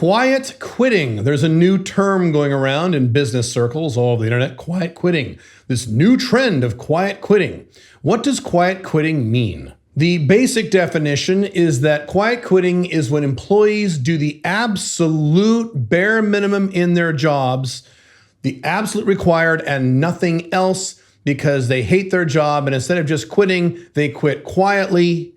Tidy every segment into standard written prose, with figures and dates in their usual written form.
Quiet quitting. There's a new term going around in business circles all over the internet, quiet quitting. This new trend of quiet quitting. What does quiet quitting mean? The basic definition is that quiet quitting is when employees do the absolute bare minimum in their jobs, the absolute required and nothing else, because they hate their job, and instead of just quitting, they quit quietly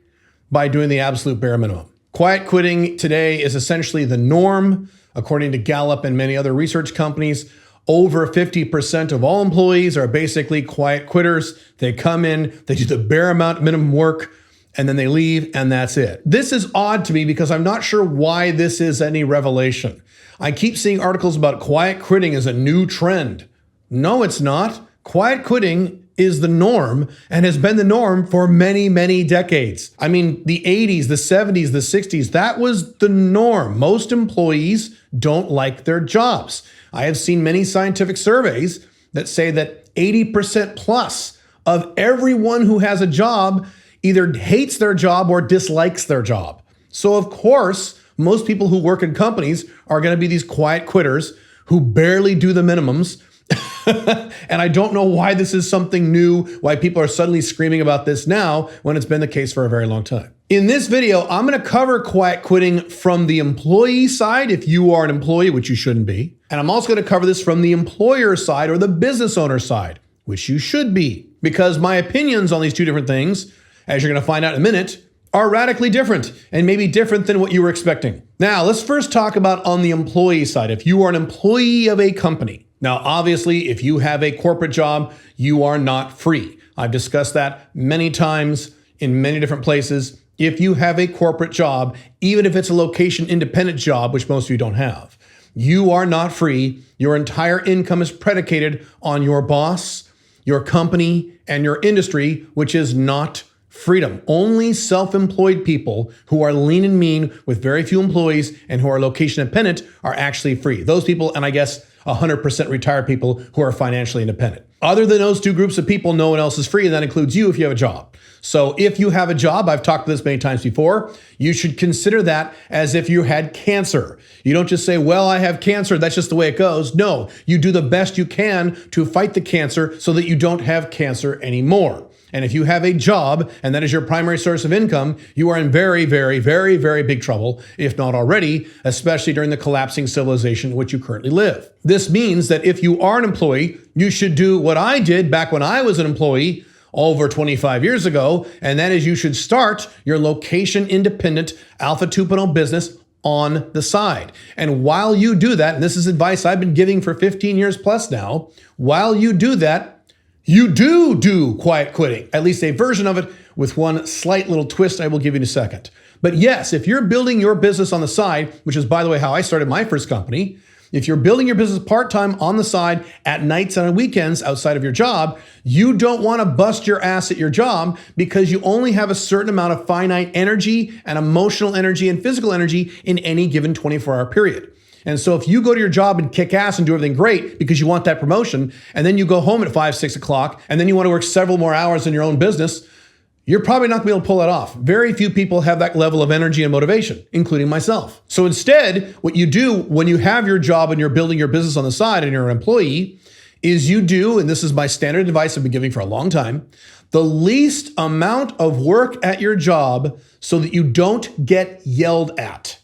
by doing the absolute bare minimum. Quiet quitting today is essentially the norm. According to Gallup and many other research companies, over 50% of all employees are basically quiet quitters. They come in, they do the bare amount minimum work, and then they leave, and that's it. This is odd to me because I'm not sure why this is any revelation. I keep seeing articles about quiet quitting as a new trend. No, it's not. Quiet quitting is the norm and has been the norm for many, many decades. I mean, the 80s, the 70s, the 60s, that was the norm. Most employees don't like their jobs. I have seen many scientific surveys that say that 80% plus of everyone who has a job either hates their job or dislikes their job. So of course, most people who work in companies are going to be these quiet quitters who barely do the minimums. And I don't know why this is something new, why people are suddenly screaming about this now when it's been the case for a very long time. In this video, I'm going to cover quiet quitting from the employee side, if you are an employee, which you shouldn't be. And I'm also going to cover this from the employer side or the business owner side, which you should be. Because my opinions on these two different things, as you're going to find out in a minute, are radically different and maybe different than what you were expecting. Now, let's first talk about on the employee side. If you are an employee of a company, now, obviously, if you have a corporate job, you are not free. I've discussed that many times in many different places. If you have a corporate job, even if it's a location independent job, which most of you don't have, you are not free. Your entire income is predicated on your boss, your company, and your industry, which is not freedom. Only self-employed people who are lean and mean with very few employees and who are location independent are actually free. Those people, and I guess 100% retired people who are financially independent. Other than those two groups of people, no one else is free, and that includes you if you have a job. So if you have a job, I've talked about this many times before, you should consider that as if you had cancer. You don't just say, well, I have cancer, that's just the way it goes. No, you do the best you can to fight the cancer so that you don't have cancer anymore. And if you have a job and that is your primary source of income, you are in very, very, very, very big trouble, if not already, especially during the collapsing civilization in which you currently live. This means that if you are an employee, you should do what I did back when I was an employee over 25 years ago, and that is you should start your location independent Alpha 2.0 business on the side. And while you do that, and this is advice I've been giving for 15 years plus now, while you do that, you do quiet quitting, at least a version of it with one slight little twist I will give you in a second. But yes, if you're building your business on the side, which is, by the way, how I started my first company, if you're building your business part-time on the side at nights and on weekends outside of your job, you don't want to bust your ass at your job because you only have a certain amount of finite energy and emotional energy and physical energy in any given 24-hour period. And so if you go to your job and kick ass and do everything great because you want that promotion, and then you go home at 5, 6 o'clock, and then you want to work several more hours in your own business, you're probably not going to be able to pull that off. Very few people have that level of energy and motivation, including myself. So instead, what you do when you have your job and you're building your business on the side and you're an employee is you do, and this is my standard advice I've been giving for a long time, the least amount of work at your job so that you don't get yelled at.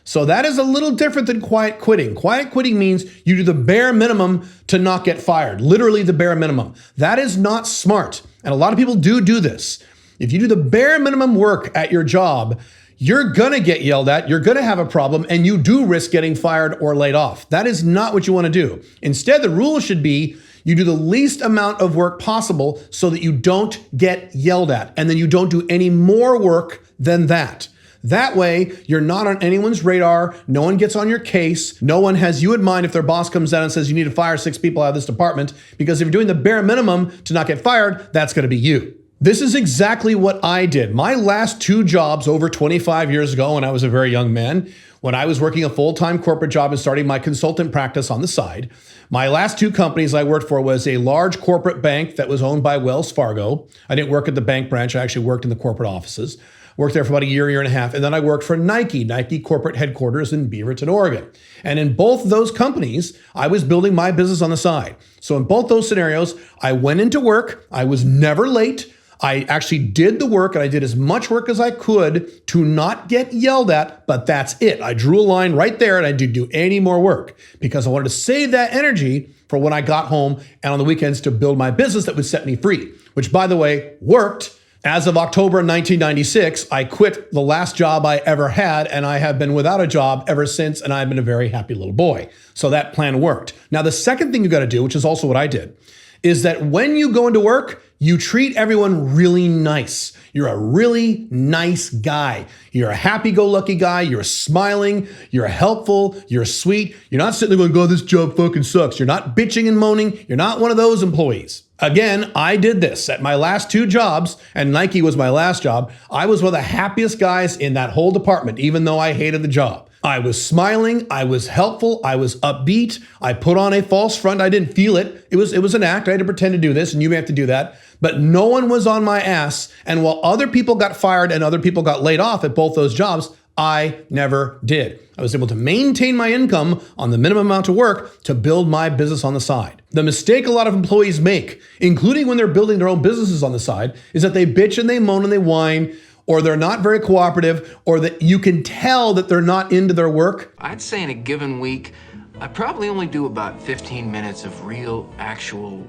So that is a little different than quiet quitting. Quiet quitting means you do the bare minimum to not get fired, literally the bare minimum. That is not smart. And a lot of people do this. If you do the bare minimum work at your job, you're gonna get yelled at, you're gonna have a problem, and you do risk getting fired or laid off. That is not what you wanna do. Instead, the rule should be you do the least amount of work possible so that you don't get yelled at, and then you don't do any more work than that. That way, you're not on anyone's radar, no one gets on your case, no one has you in mind if their boss comes out and says you need to fire 6 people out of this department, because if you're doing the bare minimum to not get fired, that's gonna be you. This is exactly what I did. My last 2 jobs over 25 years ago when I was a very young man, when I was working a full-time corporate job and starting my consultant practice on the side, my last 2 companies I worked for was a large corporate bank that was owned by Wells Fargo. I didn't work at the bank branch, I actually worked in the corporate offices. Worked there for about a year and a half. And then I worked for Nike corporate headquarters in Beaverton, Oregon. And in both those companies, I was building my business on the side. So in both those scenarios, I went into work. I was never late. I actually did the work, and I did as much work as I could to not get yelled at, but that's it. I drew a line right there, and I didn't do any more work because I wanted to save that energy for when I got home and on the weekends to build my business that would set me free, which, by the way, worked. As of October 1996, I quit the last job I ever had, and I have been without a job ever since, and I've been a very happy little boy. So that plan worked. Now, the second thing you got to do, which is also what I did, is that when you go into work, you treat everyone really nice. You're a really nice guy. You're a happy-go-lucky guy. You're smiling. You're helpful. You're sweet. You're not sitting there going, "God, this job fucking sucks." You're not bitching and moaning. You're not one of those employees. Again, I did this at my last two jobs, and Nike was my last job. I was one of the happiest guys in that whole department, even though I hated the job. I was smiling, I was helpful, I was upbeat, I put on a false front, I didn't feel it. It was an act, I had to pretend to do this, and you may have to do that. But no one was on my ass, and while other people got fired and other people got laid off at both those jobs, I never did. I was able to maintain my income on the minimum amount of work to build my business on the side. The mistake a lot of employees make, including when they're building their own businesses on the side, is that they bitch and they moan and they whine, or they're not very cooperative, or that you can tell that they're not into their work. I'd say in a given week, I probably only do about 15 minutes of real, actual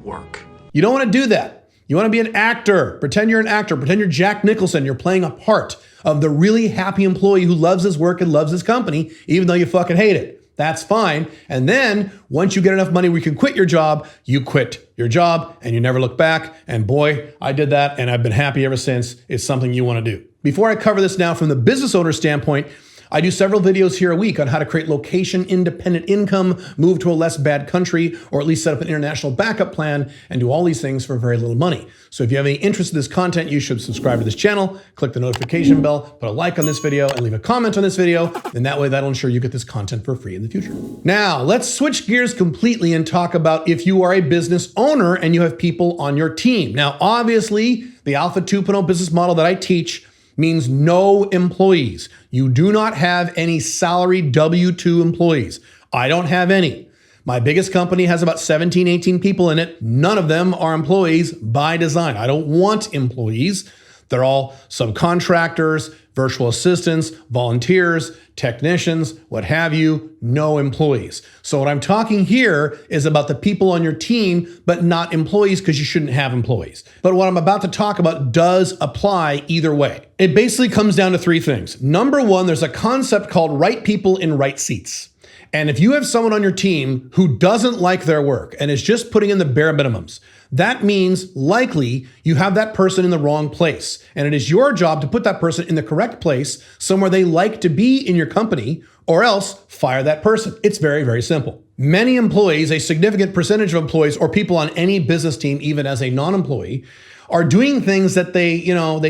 work. You don't want to do that. You want to be an actor. Pretend you're an actor. Pretend you're Jack Nicholson. You're playing a part of the really happy employee who loves his work and loves his company, even though you fucking hate it. That's fine. And then once you get enough money where you can quit your job, you quit your job and you never look back. And boy, I did that and I've been happy ever since. It's something you want to do. Before I cover this now from the business owner standpoint, I do several videos here a week on how to create location-independent income, move to a less bad country, or at least set up an international backup plan, and do all these things for very little money. So if you have any interest in this content, you should subscribe to this channel, click the notification bell, put a like on this video, and leave a comment on this video, and that way that'll ensure you get this content for free in the future. Now, let's switch gears completely and talk about if you are a business owner and you have people on your team. Now, obviously, the Alpha 2.0 business model that I teach means no employees. You do not have any salaried W-2 employees. I don't have any. My biggest company has about 17, 18 people in it. None of them are employees by design. I don't want employees. They're all subcontractors, virtual assistants, volunteers, technicians, what have you, no employees. So what I'm talking here is about the people on your team, but not employees because you shouldn't have employees. But what I'm about to talk about does apply either way. It basically comes down to three things. Number one, there's a concept called right people in right seats. And if you have someone on your team who doesn't like their work and is just putting in the bare minimums, that means likely you have that person in the wrong place. And it is your job to put that person in the correct place, somewhere they like to be in your company, or else fire that person. It's very, very simple. Many employees, a significant percentage of employees or people on any business team, even as a non-employee, are doing things that they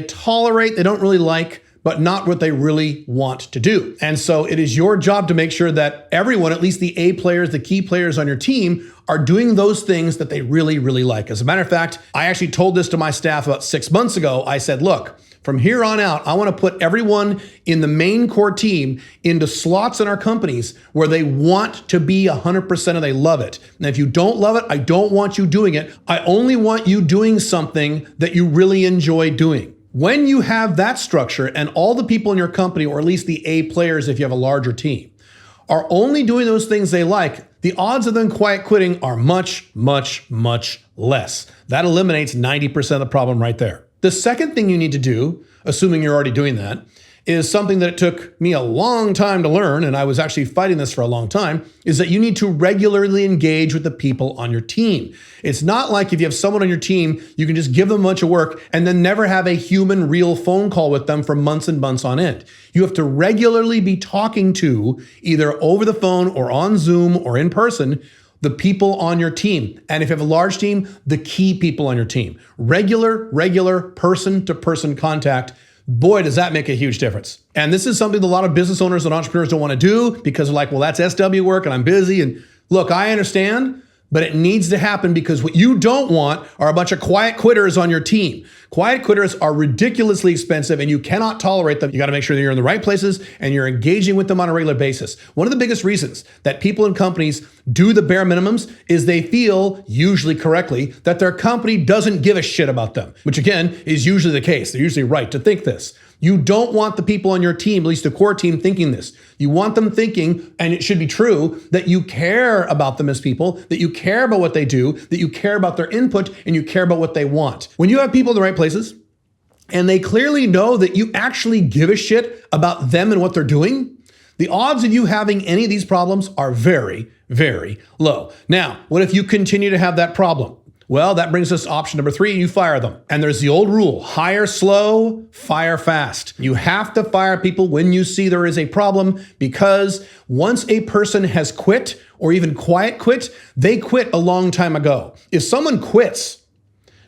tolerate, they don't really like, but not what they really want to do. And so it is your job to make sure that everyone, at least the A players, the key players on your team, are doing those things that they really, really like. As a matter of fact, I actually told this to my staff about 6 months ago. I said, look, from here on out, I want to put everyone in the main core team into slots in our companies where they want to be 100% and they love it. And if you don't love it, I don't want you doing it. I only want you doing something that you really enjoy doing. When you have that structure and all the people in your company, or at least the A players if you have a larger team, are only doing those things they like, the odds of them quiet quitting are much, much, much less. That eliminates 90% of the problem right there. The second thing you need to do, assuming you're already doing that, is something that it took me a long time to learn, and I was actually fighting this for a long time, is that you need to regularly engage with the people on your team. It's not like if you have someone on your team, you can just give them a bunch of work and then never have a human, real phone call with them for months and months on end. You have to regularly be talking to, either over the phone or on Zoom or in person, the people on your team. And if you have a large team, the key people on your team. Regular person-to-person contact. Boy, does that make a huge difference. And this is something that a lot of business owners and entrepreneurs don't want to do because they're like, well, that's SW work and I'm busy. And look, I understand, But it needs to happen because what you don't want are a bunch of quiet quitters on your team. Quiet quitters are ridiculously expensive and you cannot tolerate them. You got to make sure that you're in the right places and you're engaging with them on a regular basis. One of the biggest reasons that people in companies do the bare minimums is they feel, usually correctly, that their company doesn't give a shit about them, which again is usually the case. They're usually right to think this. You don't want the people on your team, at least the core team, thinking this. You want them thinking, and it should be true, that you care about them as people, that you care about what they do, that you care about their input, and you care about what they want. When you have people in the right places, and they clearly know that you actually give a shit about them and what they're doing, the odds of you having any of these problems are very, very low. Now, what if you continue to have that problem? Well, that brings us to option number 3, you fire them. And there's the old rule, hire slow, fire fast. You have to fire people when you see there is a problem because once a person has quit or even quiet quit, they quit a long time ago. If someone quits,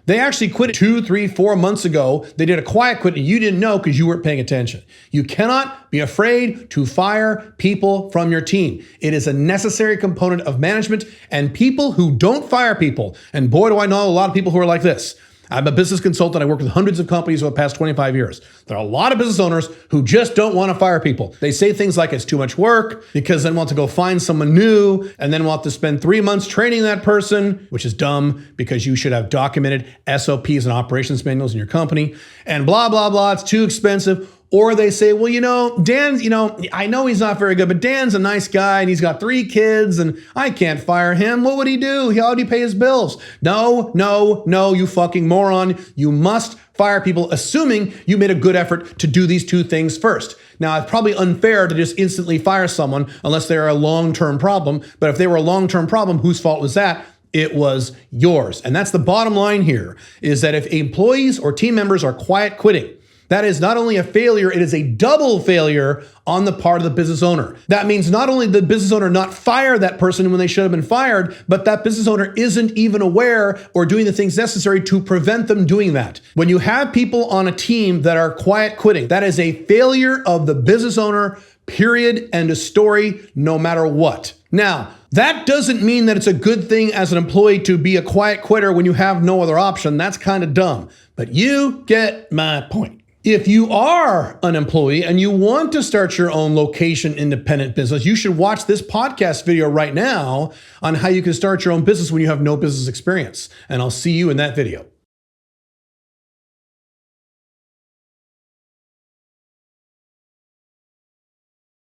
they actually quit 2, 3, 4 months ago. They did a quiet quit and you didn't know because you weren't paying attention. You cannot be afraid to fire people from your team. It is a necessary component of management, and people who don't fire people, and boy, do I know a lot of people who are like this. I'm a business consultant. I work with hundreds of companies over the past 25 years. There are a lot of business owners who just don't want to fire people. They say things like it's too much work because then want to go find someone new and then want to spend 3 months training that person, which is dumb because you should have documented SOPs and operations manuals in your company and blah, blah, blah. It's too expensive. Or they say, well, Dan's, I know he's not very good, but Dan's a nice guy and he's got 3 kids and I can't fire him. What would he do? How would he pay his bills? No, you fucking moron. You must fire people, assuming you made a good effort to do these 2 things first. Now, it's probably unfair to just instantly fire someone unless they're a long-term problem. But if they were a long-term problem, whose fault was that? It was yours. And that's the bottom line here, is that if employees or team members are quiet quitting, that is not only a failure, it is a double failure on the part of the business owner. That means not only did the business owner not fire that person when they should have been fired, but that business owner isn't even aware or doing the things necessary to prevent them doing that. When you have people on a team that are quiet quitting, that is a failure of the business owner, period, and a story, no matter what. Now, that doesn't mean that it's a good thing as an employee to be a quiet quitter when you have no other option. That's kind of dumb, but you get my point. If you are an employee and you want to start your own location independent business, you should watch this podcast video right now on how you can start your own business when you have no business experience. And I'll see you in that video.